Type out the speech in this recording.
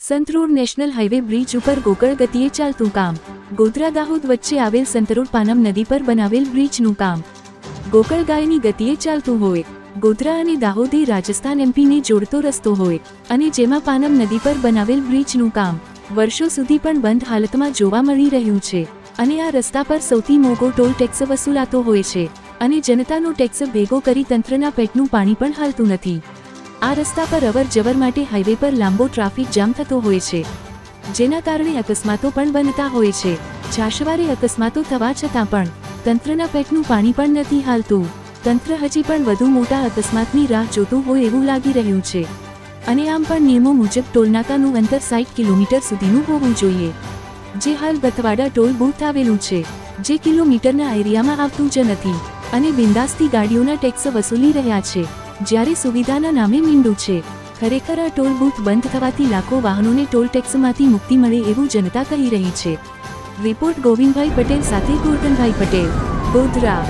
સંતરોડ national highway bridge ઉપર ગોકળ ગતિએ ચાલતું કામ। ગોધરા દાહોદ વચ્ચે આવેલ સંતરોડ પાનમ નદી પર બનાવેલ બ્રિજનું કામ ગોકળ ગાયની ગતિએ ચાલતું હોય। ગોધરા અને દાહોદ રાજસ્થાન એમપીને જોડતો રસ્તો હોય અને જેમાં પાનમ નદી પર બનાવેલ બ્રિજનું કામ વર્ષો સુધી પણ બંધ હાલતમાં જોવા મળી રહ્યું છે અને આ રસ્તા પર સૌથી મોંઘો ટોલ ટેક્સ વસૂલાતો હોય છે અને જનતાનો ટેક્સ ભેગો કરી તંત્રના પેટનું પાણી પણ હાલતું નથી। આ રસ્તા પર અવર જવર માટે હાઈવે પર લાંબો ટ્રાફિક જામ થતો હોય છે, જેના કારણે અકસ્માતો પણ બનતા હોય છે। છાશવારે અકસ્માતો થવા છતાં પણ તંત્રના પેટનું પાણી પણ નથી હાલતું। તંત્ર હજી પણ વધુ મોટા અકસ્માતની રાહ જોતું હોય એવું લાગી રહ્યું છે અને આમ પણ નિયમો મુજબ ટોલનાકાનું અંતર 60 કિલોમીટર સુધીનું હોવું જોઈએ, જે હાલ બથવાડા ટોલ બૂથ આવેલું છે, જે કિલોમીટરના એરિયામાં આવતું જ નથી અને બિંદાસથી ગાડીઓના ટેક્સ વસૂલી રહ્યા છે, જ્યારે સુવિધાના નામે મીંડું છે। ખરેખર આ ટોલ બૂથ બંધ થવાથી લાખો વાહનોને ટોલ ટેક્સમાંથી મુક્તિ મળે એવું જનતા કહી રહી છે। રિપોર્ટ ગોવિંદભાઈ પટેલ સાથે ગોરધનભાઈ પટેલ, ગોધરા।